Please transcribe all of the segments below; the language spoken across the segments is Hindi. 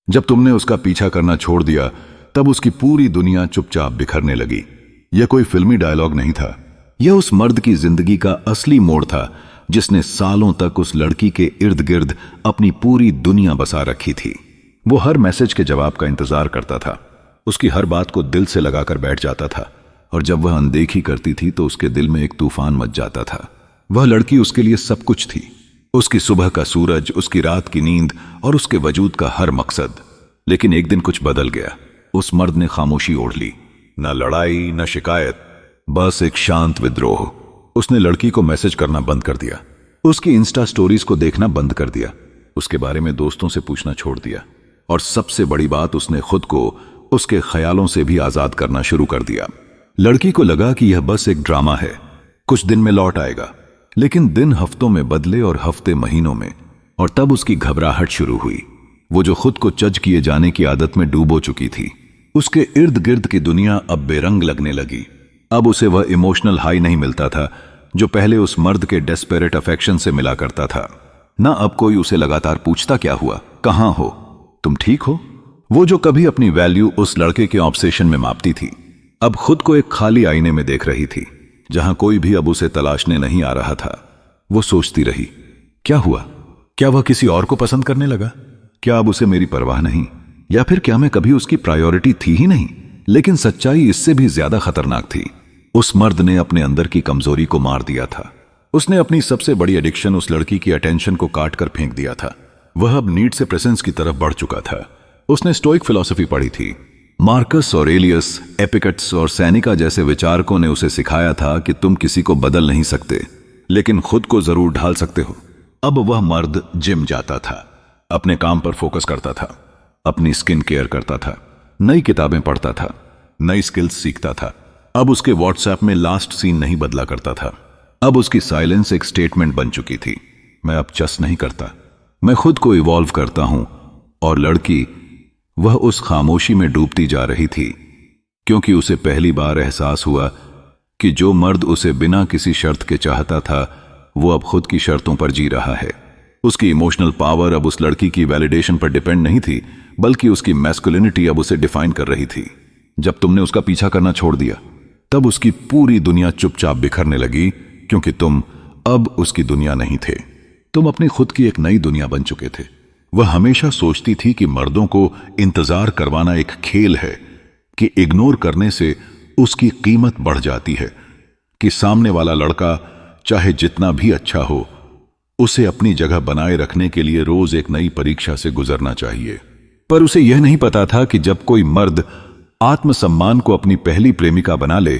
जब तुमने उसका पीछा करना छोड़ दिया तब उसकी पूरी दुनिया चुपचाप बिखरने लगी। यह कोई फिल्मी डायलॉग नहीं था, यह उस मर्द की जिंदगी का असली मोड़ था जिसने सालों तक उस लड़की के इर्द गिर्द अपनी पूरी दुनिया बसा रखी थी। वो हर मैसेज के जवाब का इंतजार करता था, उसकी हर बात को दिल से लगाकर बैठ जाता था, और जब वह अनदेखी करती थी तो उसके दिल में एक तूफान मच जाता था। वह लड़की उसके लिए सब कुछ थी, उसकी सुबह का सूरज, उसकी रात की नींद और उसके वजूद का हर मकसद। लेकिन एक दिन कुछ बदल गया। उस मर्द ने खामोशी ओढ़ ली, न लड़ाई न शिकायत, बस एक शांत विद्रोह। उसने लड़की को मैसेज करना बंद कर दिया, उसकी इंस्टा स्टोरीज को देखना बंद कर दिया, उसके बारे में दोस्तों से पूछना छोड़ दिया, और सबसे बड़ी बात, उसने खुद को उसके ख्यालों से भी आजाद करना शुरू कर दिया। लड़की को लगा कि यह बस एक ड्रामा है, कुछ दिन में लौट आएगा। लेकिन दिन हफ्तों में बदले और हफ्ते महीनों में, और तब उसकी घबराहट शुरू हुई। वो जो खुद को जज किए जाने की आदत में डूबो चुकी थी, उसके इर्द गिर्द की दुनिया अब बेरंग लगने लगी। अब उसे वह इमोशनल हाई नहीं मिलता था जो पहले उस मर्द के डेस्पेरेट अफेक्शन से मिला करता था। ना अब कोई उसे लगातार पूछता क्या हुआ, कहां हो, तुम ठीक हो। वो जो कभी अपनी वैल्यू उस लड़के के ऑब्सेशन में मापती थी, अब खुद को एक खाली आईने में देख रही थी जहां कोई भी अब उसे तलाशने नहीं आ रहा था। वो सोचती रही, क्या हुआ, क्या वह किसी और को पसंद करने लगा, क्या अब उसे मेरी परवाह नहीं, या फिर क्या मैं कभी उसकी प्रायोरिटी थी ही नहीं। लेकिन सच्चाई इससे भी ज्यादा खतरनाक थी। उस मर्द ने अपने अंदर की कमजोरी को मार दिया था। उसने अपनी सबसे बड़ी एडिक्शन, उस लड़की की अटेंशन को काट कर फेंक दिया था। वह अब नीड से प्रेजेंस की तरफ बढ़ चुका था। उसने स्टोइक फिलॉसफी पढ़ी थी। मार्कस ऑरेलियस, एपिक्टेटस और सेनेका जैसे विचारकों ने उसे सिखाया था कि तुम किसी को बदल नहीं सकते, लेकिन खुद को जरूर ढाल सकते हो। अब वह मर्द जिम जाता था, अपने काम पर फोकस करता था, अपनी स्किन केयर करता था, नई किताबें पढ़ता था, नई स्किल्स सीखता था। अब उसके व्हाट्सएप में लास्ट सीन नहीं बदला करता था। अब उसकी साइलेंस एक स्टेटमेंट बन चुकी थी, मैं अब चस नहीं करता, मैं खुद को इवॉल्व करता हूं। और लड़की, वह उस खामोशी में डूबती जा रही थी, क्योंकि उसे पहली बार एहसास हुआ कि जो मर्द उसे बिना किसी शर्त के चाहता था, वो अब खुद की शर्तों पर जी रहा है। उसकी इमोशनल पावर अब उस लड़की की वैलिडेशन पर डिपेंड नहीं थी, बल्कि उसकी मैस्कुलिनिटी अब उसे डिफाइन कर रही थी। जब तुमने उसका पीछा करना छोड़ दिया, तब उसकी पूरी दुनिया चुपचाप बिखरने लगी, क्योंकि तुम अब उसकी दुनिया नहीं थे। तुम अपनी खुद की एक नई दुनिया बन चुके थे। वह हमेशा सोचती थी कि मर्दों को इंतजार करवाना एक खेल है, कि इग्नोर करने से उसकी कीमत बढ़ जाती है, कि सामने वाला लड़का चाहे जितना भी अच्छा हो, उसे अपनी जगह बनाए रखने के लिए रोज एक नई परीक्षा से गुजरना चाहिए। पर उसे यह नहीं पता था कि जब कोई मर्द आत्मसम्मान को अपनी पहली प्रेमिका बना ले,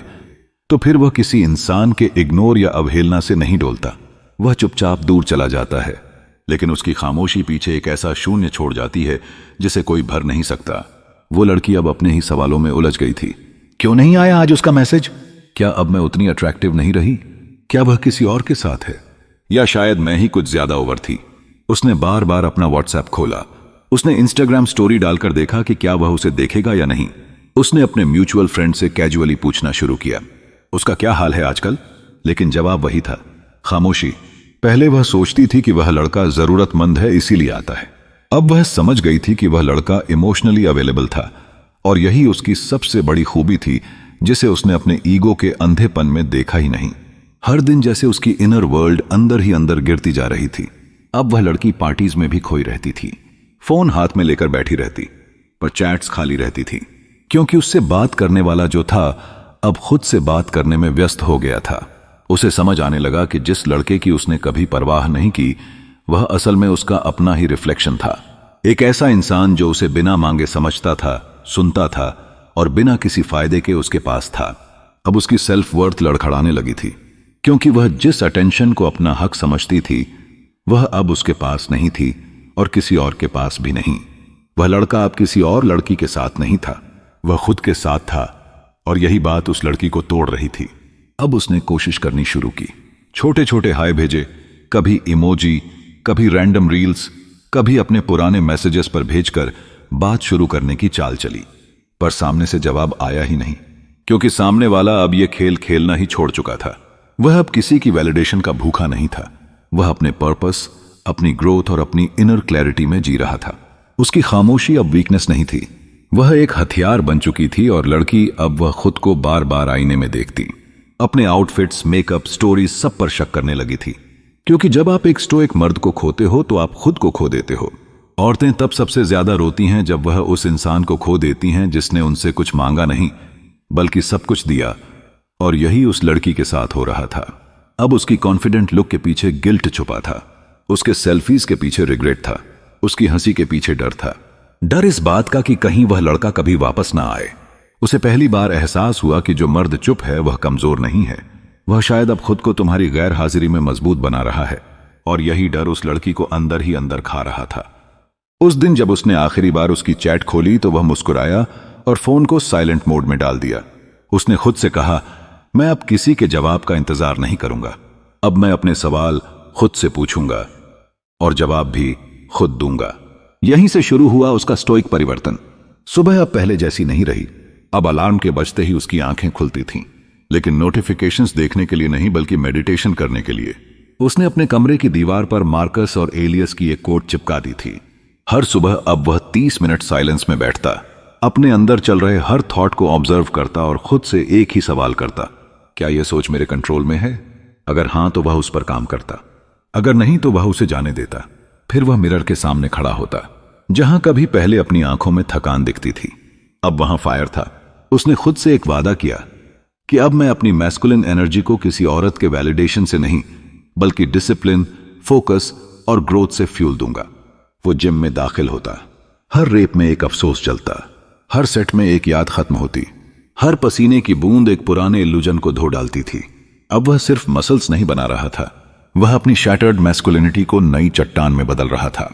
तो फिर वह किसी इंसान के इग्नोर या अवहेलना से नहीं डोलता, वह चुपचाप दूर चला जाता है। लेकिन उसकी खामोशी पीछे एक ऐसा शून्य छोड़ जाती है जिसे कोई भर नहीं सकता। वो लड़की अब अपने ही सवालों में उलझ गई थी। क्यों नहीं आया आज उसका मैसेज? क्या अब मैं उतनी अट्रैक्टिव नहीं रही? क्या वह किसी और के साथ है? या शायद मैं ही कुछ ज्यादा ओवर थी? उसने बार बार अपना व्हाट्सएप खोला। उसने इंस्टाग्राम स्टोरी डालकर देखा कि क्या वह उसे देखेगा या नहीं। उसने अपने म्यूचुअल फ्रेंड से कैजुअली पूछना शुरू किया, उसका क्या हाल है आजकल? लेकिन जवाब वही था, खामोशी। पहले वह सोचती थी कि वह लड़का जरूरतमंद है इसीलिए आता है। अब वह समझ गई थी कि वह लड़का इमोशनली अवेलेबल था, और यही उसकी सबसे बड़ी खूबी थी जिसे उसने अपने ईगो के अंधेपन में देखा ही नहीं। हर दिन जैसे उसकी इनर वर्ल्ड अंदर ही अंदर गिरती जा रही थी। अब वह लड़की पार्टीज में भी खोई रहती थी, फोन हाथ में लेकर बैठी रहती, पर चैट्स खाली रहती थी, क्योंकि उससे बात करने वाला जो था अब खुद से बात करने में व्यस्त हो गया था। उसे समझ आने लगा कि जिस लड़के की उसने कभी परवाह नहीं की, वह असल में उसका अपना ही रिफ्लेक्शन था। एक ऐसा इंसान जो उसे बिना मांगे समझता था, सुनता था, और बिना किसी फायदे के उसके पास था। अब उसकी सेल्फ वर्थ लड़खड़ाने लगी थी, क्योंकि वह जिस अटेंशन को अपना हक समझती थी, वह अब उसके पास नहीं थी और किसी और के पास भी नहीं। वह लड़का अब किसी और लड़की के साथ नहीं था, वह खुद के साथ था, और यही बात उस लड़की को तोड़ रही थी। अब उसने कोशिश करनी शुरू की। छोटे छोटे हाय भेजे, कभी इमोजी, कभी रैंडम रील्स, कभी अपने पुराने मैसेजेस पर भेजकर बात शुरू करने की चाल चली। पर सामने से जवाब आया ही नहीं, क्योंकि सामने वाला अब यह खेल खेलना ही छोड़ चुका था। वह अब किसी की वैलिडेशन का भूखा नहीं था। वह अपने पर्पस, अपनी ग्रोथ और अपनी इनर क्लैरिटी में जी रहा था। उसकी खामोशी अब वीकनेस नहीं थी, वह एक हथियार बन चुकी थी। और लड़की अब वह खुद को बार बार आईने में देखती, अपने आउटफिट्स, मेकअप, स्टोरीज सब पर शक करने लगी थी। क्योंकि जब आप एक स्टोइक मर्द को खोते हो तो आप खुद को खो देते हो। औरतें तब सबसे ज्यादा रोती हैं जब वह उस इंसान को खो देती हैं जिसने उनसे कुछ मांगा नहीं बल्कि सब कुछ दिया। और यही उस लड़की के साथ हो रहा था। अब उसकी कॉन्फिडेंट लुक के पीछे गिल्ट छुपा था, उसके सेल्फीज के पीछे रिग्रेट था, उसकी हंसी के पीछे डर था। डर इस बात का कि कहीं वह लड़का कभी वापस ना आए। उसे पहली बार एहसास हुआ कि जो मर्द चुप है वह कमजोर नहीं है, वह शायद अब खुद को तुम्हारी गैर हाजिरी में मजबूत बना रहा है। और यही डर उस लड़की को अंदर ही अंदर खा रहा था। उस दिन जब उसने आखिरी बार उसकी चैट खोली तो वह मुस्कुराया और फोन को साइलेंट मोड में डाल दिया। उसने खुद से कहा, मैं अब किसी के जवाब का इंतजार नहीं करूंगा, अब मैं अपने सवाल खुद से पूछूंगा और जवाब भी खुद दूंगा। यहीं से शुरू हुआ उसका स्टोइक परिवर्तन। सुबह अब पहले जैसी नहीं रही। अब अलार्म के बजते ही उसकी आंखें खुलती थीं, लेकिन नोटिफिकेशंस देखने के लिए नहीं बल्कि मेडिटेशन करने के लिए। उसने अपने कमरे की दीवार पर मार्कस और एलियस की एक कोट चिपका दी थी। हर सुबह अब वह 30 मिनट साइलेंस में बैठता, अपने अंदर चल रहे हर थॉट को ऑब्जर्व करता और खुद से एक ही सवाल करता, क्या यह सोच मेरे कंट्रोल में है? अगर हां तो वह उस पर काम करता, अगर नहीं तो वह उसे जाने देता। फिर वह मिरर के सामने खड़ा होता। जहां कभी पहले अपनी आंखों में थकान दिखती थी, अब वहां फायर था। उसने खुद से एक वादा किया कि अब मैं अपनी मैस्कुलिन एनर्जी को किसी औरत के वैलिडेशन से नहीं बल्कि डिसिप्लिन, फोकस और ग्रोथ से फ्यूल दूंगा। वो जिम में दाखिल होता, हर रेप में एक अफसोस जलता, हर सेट में एक याद खत्म होती, हर पसीने की बूंद एक पुराने इल्यूजन को धो डालती थी। अब वह सिर्फ मसल्स नहीं बना रहा था, वह अपनी शैटर्ड मैस्कुलिनिटी को नई चट्टान में बदल रहा था।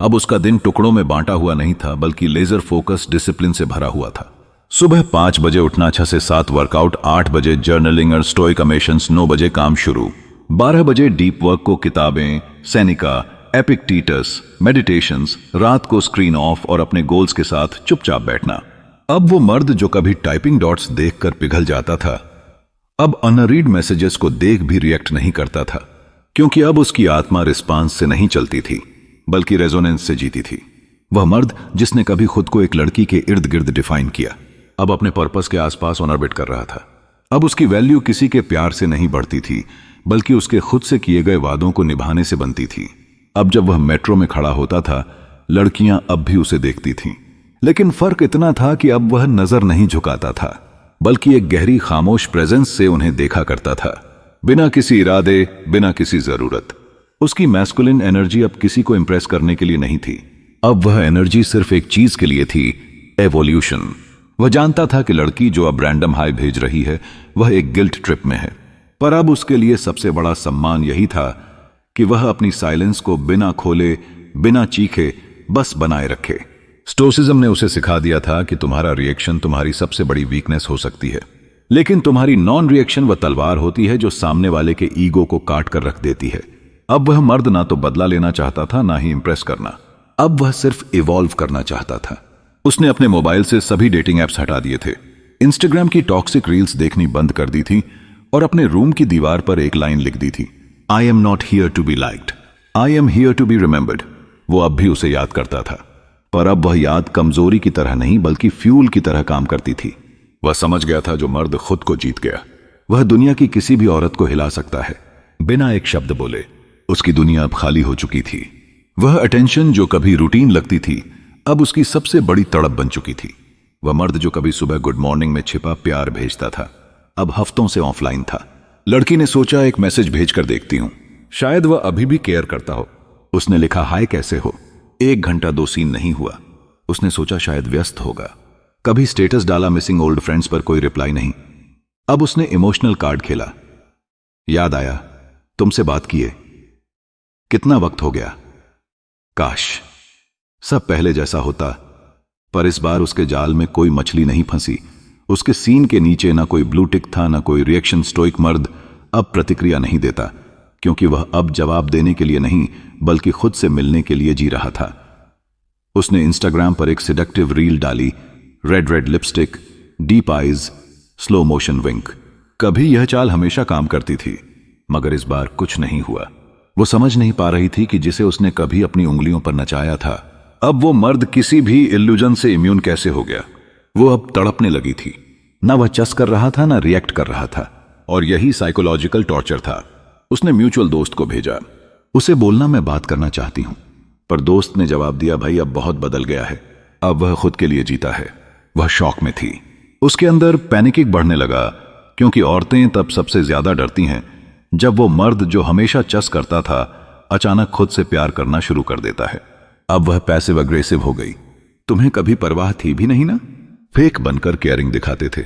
अब उसका दिन टुकड़ों में बांटा हुआ नहीं था बल्कि लेजर फोकस, डिसिप्लिन से भरा हुआ था। सुबह 5 बजे उठना, 6 से 7 वर्कआउट, 8 बजे जर्नलिंग और स्टोइक अमेशंस, 9 बजे काम शुरू, 12 बजे डीप वर्क को किताबें, सेनिका, एपिक्टेटस, मेडिटेशंस, रात को स्क्रीन ऑफ और अपने गोल्स के साथ चुपचाप बैठना। अब वो मर्द जो कभी टाइपिंग डॉट्स देखकर पिघल जाता था, अब अनरीड मैसेजेस को देख भी रिएक्ट नहीं करता था, क्योंकि अब उसकी आत्मा रिस्पांस से नहीं चलती थी बल्कि रेजोनेंस से जीती थी। वह मर्द जिसने कभी खुद को एक लड़की के इर्द गिर्द डिफाइन किया, अब अपने पर्पस के आसपास ऑर्बिट कर रहा था। अब उसकी वैल्यू किसी के प्यार से नहीं बढ़ती थी बल्कि उसके खुद से किए गए वादों को निभाने से बनती थी। अब जब वह मेट्रो में खड़ा होता था, लड़कियां अब भी उसे देखती थीं, लेकिन फर्क इतना था कि अब वह नजर नहीं झुकाता था बल्कि एक गहरी खामोश प्रेजेंस से उन्हें देखा करता था, बिना किसी इरादे, बिना किसी जरूरत। उसकी मैस्कुलिन एनर्जी अब किसी को इंप्रेस करने के लिए नहीं थी, अब वह एनर्जी सिर्फ एक चीज के लिए थी, एवोल्यूशन। वह जानता था कि लड़की जो अब रैंडम हाई भेज रही है वह एक गिल्ट ट्रिप में है, पर अब उसके लिए सबसे बड़ा सम्मान यही था कि वह अपनी साइलेंस को बिना खोले, बिना चीखे बस बनाए रखे। स्टोइसिज्म ने उसे सिखा दिया था कि तुम्हारा रिएक्शन तुम्हारी सबसे बड़ी वीकनेस हो सकती है, लेकिन तुम्हारी नॉन रिएक्शन वह तलवार होती है जो सामने वाले के ईगो को काट कर रख देती है। अब वह मर्द ना तो बदला लेना चाहता था ना ही इंप्रेस करना, अब वह सिर्फ इवॉल्व करना चाहता था। उसने अपने मोबाइल से सभी डेटिंग एप्स हटा दिए थे, इंस्टाग्राम की टॉक्सिक रील्स देखनी बंद कर दी थी और अपने रूम की दीवार पर एक लाइन लिख दी थी, I am not here to be liked, I am here to be remembered. वो अब भी उसे याद करता था, पर अब वह याद कमजोरी की तरह नहीं बल्कि फ्यूल की तरह काम करती थी। वह समझ गया था जो मर्द खुद को जीत गया वह दुनिया की किसी भी औरत को हिला सकता है बिना एक शब्द बोले। उसकी दुनिया अब खाली हो चुकी थी। वह अटेंशन जो कभी रूटीन लगती थी अब उसकी सबसे बड़ी तड़प बन चुकी थी। वह मर्द जो कभी सुबह गुड मॉर्निंग में छिपा प्यार भेजता था अब हफ्तों से ऑफलाइन था। लड़की ने सोचा एक मैसेज भेजकर देखती हूं, शायद वह अभी भी केयर करता हो। उसने लिखा, हाय कैसे हो। 1 घंटा 2 सीन नहीं हुआ। उसने सोचा शायद व्यस्त होगा। कभी स्टेटस डाला मिसिंग ओल्ड फ्रेंड्स पर कोई रिप्लाई नहीं। अब उसने इमोशनल कार्ड खेला, याद आया तुमसे बात किए, कितना वक्त हो गया, काश सब पहले जैसा होता। पर इस बार उसके जाल में कोई मछली नहीं फंसी। उसके सीन के नीचे ना कोई ब्लू टिक था ना कोई रिएक्शन। स्टोइक मर्द अब प्रतिक्रिया नहीं देता क्योंकि वह अब जवाब देने के लिए नहीं बल्कि खुद से मिलने के लिए जी रहा था। उसने इंस्टाग्राम पर एक सिडक्टिव रील डाली, red red lipstick, deep eyes, slow motion wink. कभी यह चाल हमेशा काम करती थी मगर इस बार कुछ नहीं हुआ। वो समझ नहीं पा रही थी कि जिसे उसने कभी अपनी उंगलियों पर नचाया था अब वो मर्द किसी भी इल्यूजन से इम्यून कैसे हो गया? वो अब तड़पने लगी थी। ना वह चस कर रहा था, ना रिएक्ट कर रहा था, और यही साइकोलॉजिकल टॉर्चर था। उसने म्यूचुअल दोस्त को भेजा, उसे बोलना मैं बात करना चाहती हूं। पर दोस्त ने जवाब दिया, भाई अब बहुत बदल गया है, अब वह खुद के लिए जीता है। वह शॉक में थी। उसके अंदर पैनिकिंग बढ़ने लगा, क्योंकि औरतें तब सबसे ज्यादा डरती हैं जब वो मर्द जो हमेशा चस करता था अचानक खुद से प्यार करना शुरू कर देता है। अब वह पैसिव अग्रेसिव हो गई। तुम्हें कभी परवाह थी भी नहीं ना? फेक बनकर केयरिंग दिखाते थे,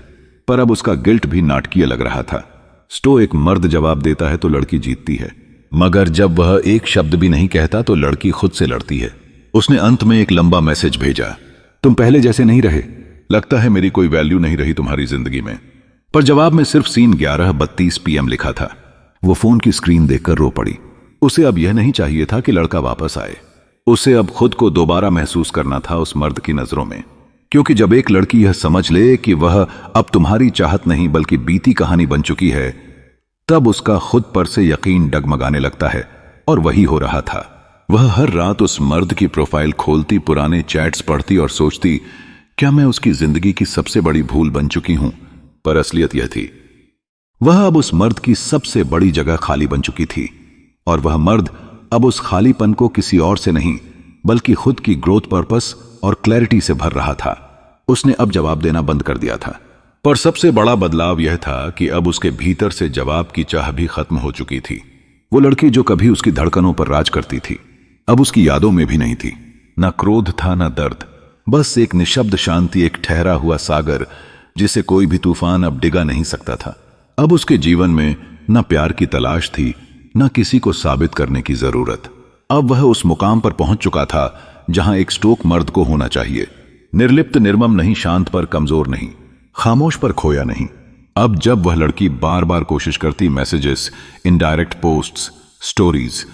पर अब उसका गिल्ट भी नाटकीय लग रहा था। स्टोइक मर्द जवाब देता है तो लड़की जीतती है, मगर जब वह एक शब्द भी नहीं कहता तो लड़की खुद से लड़ती है। उसने अंत में एक लंबा मैसेज भेजा, तुम पहले जैसे नहीं रहे, लगता है मेरी कोई वैल्यू नहीं रही तुम्हारी जिंदगी में। पर जवाब में सिर्फ सीन 11:32 PM लिखा था। वो फोन की स्क्रीन देखकर रो पड़ी। उसे अब यह नहीं चाहिए था कि लड़का वापस आए, उसे अब खुद को दोबारा महसूस करना था उस मर्द की नजरों में। क्योंकि जब एक लड़की यह समझ ले कि वह अब तुम्हारी चाहत नहीं बल्कि बीती कहानी बन चुकी है, तब उसका खुद पर से यकीन डगमगाने लगता है। और वही हो रहा था। वह हर रात उस मर्द की प्रोफाइल खोलती, पुराने चैट्स पढ़ती और सोचती, क्या मैं उसकी जिंदगी की सबसे बड़ी भूल बन चुकी हूं? पर असलियत यह थी, वह अब उस मर्द की सबसे बड़ी जगह खाली बन चुकी थी। और वह मर्द अब उस खालीपन को किसी और से नहीं बल्कि खुद की ग्रोथ पर्पस और क्लैरिटी से भर रहा था। उसने अब जवाब देना बंद कर दिया था। पर सबसे बड़ा बदलाव यह था कि अब उसके भीतर से जवाब की चाह भी खत्म हो चुकी थी। वो लड़की जो कभी उसकी धड़कनों पर राज करती थी, अब उसकी यादों में भी नहीं थी। न क्रोध था, न दर्द, बस एक निशब्द शांति, एक ठहरा हुआ सागर जिसे कोई भी तूफान अब डिगा नहीं सकता था। अब उसके जीवन में न प्यार की तलाश थी, न किसी को साबित करने की जरूरत। अब वह उस मुकाम पर पहुंच चुका था जहां एक स्टोक मर्द को होना चाहिए। निर्लिप्त, निर्मम नहीं, शांत पर कमजोर नहीं, खामोश पर खोया नहीं। अब जब वह लड़की बार बार कोशिश करती, मैसेजेस, इनडायरेक्ट पोस्ट्स, स्टोरीज,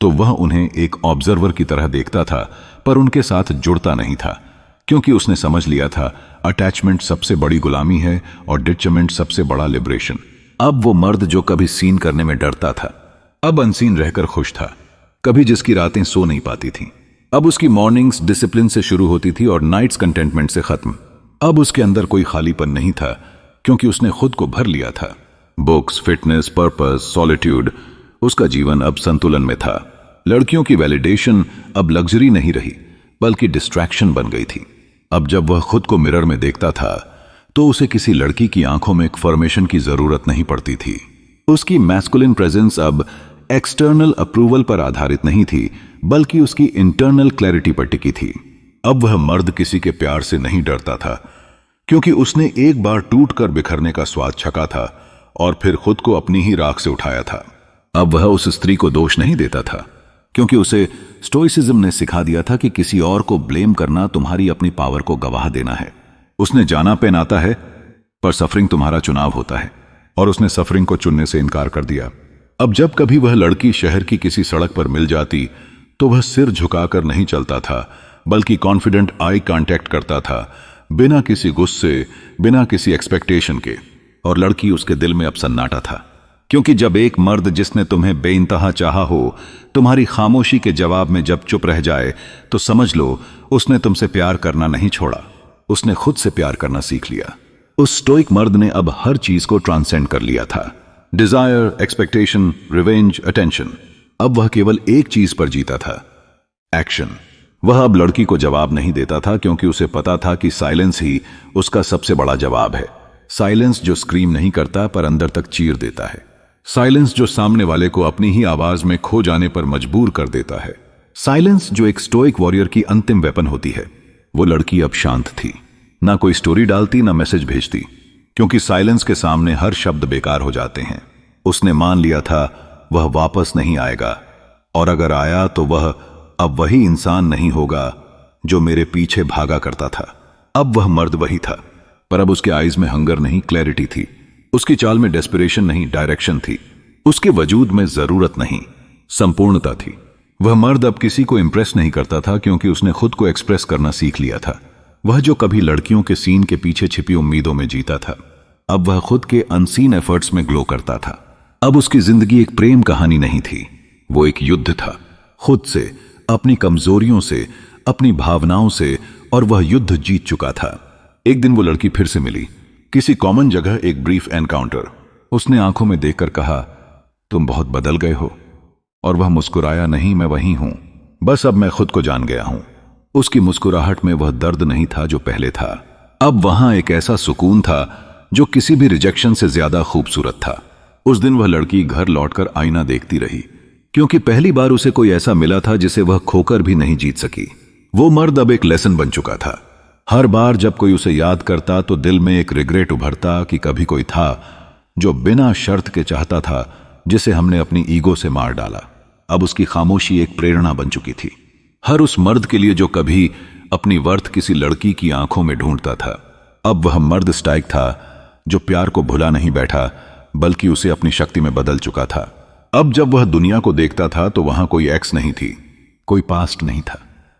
तो वह उन्हें एक ऑब्जर्वर की तरह देखता था, पर उनके साथ जुड़ता नहीं था। क्योंकि उसने समझ लिया था अटैचमेंट सबसे बड़ी गुलामी है और डिटचमेंट सबसे बड़ा लिबरेशन। अब वो मर्द जो कभी सीन करने में डरता था, अब अनसीन रहकर खुश था। कभी जिसकी रातें सो नहीं पाती थीं, अब उसकी मॉर्निंग्स डिसिप्लिन से शुरू होती थी और नाइट्स कंटेंटमेंट से खत्म। अब उसके अंदर कोई खालीपन नहीं था, क्योंकि उसने खुद को भर लिया था। बुक्स, फिटनेस, पर्पस, सॉलिट्यूड, उसका जीवन अब संतुलन में था। लड़कियों की वैलिडेशन अब लग्जरी नहीं रही बल्कि डिस्ट्रैक्शन बन गई थी। अब जब वह खुद को मिरर में देखता था तो उसे किसी लड़की की आंखों में एक फॉर्मेशन की जरूरत नहीं पड़ती थी। उसकी मैस्कुलिन प्रेजेंस अब एक्सटर्नल अप्रूवल पर आधारित नहीं थी बल्कि उसकी इंटरनल क्लैरिटी पर टिकी थी। अब वह मर्द किसी के प्यार से नहीं डरता था, क्योंकि उसने एक बार टूटकर बिखरने का स्वाद छका था और फिर खुद को अपनी ही राख से उठाया था। अब वह उस स्त्री को दोष नहीं देता था, क्योंकि उसे स्टोइसिज्म ने सिखा दिया था कि किसी और को ब्लेम करना तुम्हारी अपनी पावर को गवाह देना है। उसने जाना पहनाता है, पर सफरिंग तुम्हारा चुनाव होता है, और उसने सफरिंग को चुनने से इनकार कर दिया। अब जब कभी वह लड़की शहर की किसी सड़क पर मिल जाती तो वह सिर झुकाकर नहीं चलता था बल्कि कॉन्फिडेंट आई कांटेक्ट करता था, बिना किसी गुस्से, बिना किसी एक्सपेक्टेशन के। और लड़की उसके दिल में अब सन्नाटा था, क्योंकि जब एक मर्द जिसने तुम्हें बेइंतहा चाहा हो तुम्हारी खामोशी के जवाब में जब चुप रह जाए तो समझ लो उसने तुमसे प्यार करना नहीं छोड़ा, उसने खुद से प्यार करना सीख लिया। उस स्टोइक मर्द ने अब हर चीज को ट्रांसेंड कर लिया था, डिजायर, एक्सपेक्टेशन, रिवेंज, अटेंशन। अब वह केवल एक चीज पर जीता था, एक्शन। वह अब लड़की को जवाब नहीं देता था, क्योंकि उसे पता था कि साइलेंस ही उसका सबसे बड़ा जवाब है। साइलेंस जो स्क्रीम नहीं करता पर अंदर तक चीर देता है। साइलेंस जो सामने वाले को अपनी ही आवाज में खो जाने पर मजबूर कर देता है। साइलेंस जो एक स्टोइक वॉरियर की अंतिम वेपन होती है। वो लड़की अब शांत थी, ना कोई स्टोरी डालती, ना मैसेज भेजती, क्योंकि साइलेंस के सामने हर शब्द बेकार हो जाते हैं। उसने मान लिया था वह वापस नहीं आएगा, और अगर आया तो वह अब वही इंसान नहीं होगा जो मेरे पीछे भागा करता था। अब वह मर्द वही था, पर अब उसके आईज में हंगर नहीं, क्लैरिटी थी। उसकी चाल में डेस्पिरेशन नहीं, डायरेक्शन थी। उसके वजूद में जरूरत नहीं, संपूर्णता थी। वह मर्द अब किसी को इंप्रेस नहीं करता था, क्योंकि उसने खुद को एक्सप्रेस करना सीख लिया था। वह जो कभी लड़कियों के सीन के पीछे छिपी उम्मीदों में जीता था, अब वह खुद के अनसीन एफर्ट्स में ग्लो करता था। अब उसकी जिंदगी एक प्रेम कहानी नहीं थी, वो एक युद्ध था, खुद से, अपनी कमजोरियों से, अपनी भावनाओं से, और वह युद्ध जीत चुका था। एक दिन वो लड़की फिर से मिली, किसी कॉमन जगह, एक ब्रीफ एनकाउंटर। उसने आंखों में देखकर कहा, तुम बहुत बदल गए हो। और वह मुस्कुराया, नहीं, मैं वही हूं, बस अब मैं खुद को जान गया हूं। उसकी मुस्कुराहट में वह दर्द नहीं था जो पहले था। अब वहां एक ऐसा सुकून था जो किसी भी रिजेक्शन से ज्यादा खूबसूरत था। उस दिन वह लड़की घर लौटकर आईना देखती रही, क्योंकि पहली बार उसे कोई ऐसा मिला था जिसे वह खोकर भी नहीं जीत सकी। वो मर्द अब एक लेसन बन चुका था। हर बार जब कोई उसे याद करता तो दिल में एक रिग्रेट उभरता कि कभी कोई था जो बिना शर्त के चाहता था, जिसे हमने अपनी ईगो से मार डाला। अब उसकी खामोशी एक प्रेरणा बन चुकी थी, हर उस मर्द के लिए जो कभी अपनी वर्थ किसी लड़की की आंखों में ढूंढता था। अब वह मर्द स्टाइक था जो प्यार को भुला नहीं बैठा, बल्कि उसे अपनी शक्ति में बदल चुका था। अब जब वह दुनिया को देखता था तो वहां कोई एक्स नहीं थी, कोई पास्ट नहीं था,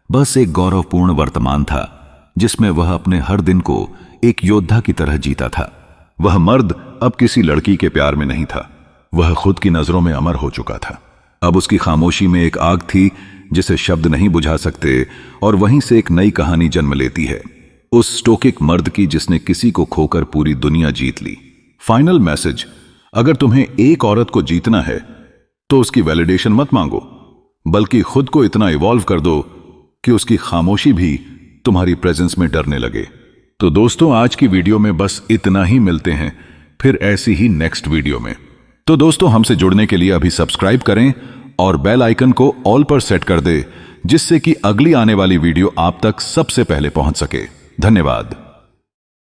बस एक गौरवपूर्ण वर्तमान था जिसमें वह अपने हर दिन को एक योद्धा की तरह जीता था। वह मर्द अब किसी लड़की के प्यार में नहीं था, वह खुद की नजरों में अमर हो चुका था। अब उसकी खामोशी में एक आग थी जिसे शब्द नहीं बुझा सकते, और वहीं से एक नई कहानी जन्म लेती है, उस स्टोकिक मर्द की जिसने किसी को खोकर पूरी दुनिया जीत ली। फाइनल मैसेज, अगर तुम्हें एक औरत को जीतना है तो उसकी वैलिडेशन मत मांगो, बल्कि खुद को इतना इवॉल्व कर दो कि उसकी खामोशी भी तुम्हारी प्रेजेंस में डरने लगे। तो दोस्तों, आज की वीडियो में बस इतना ही। मिलते हैं फिर ऐसी ही नेक्स्ट वीडियो में। तो दोस्तों, हमसे जुड़ने के लिए अभी सब्सक्राइब करें और बेल आइकन को ऑल पर सेट कर दे, जिससे कि अगली आने वाली वीडियो आप तक सबसे पहले पहुंच सके। धन्यवाद।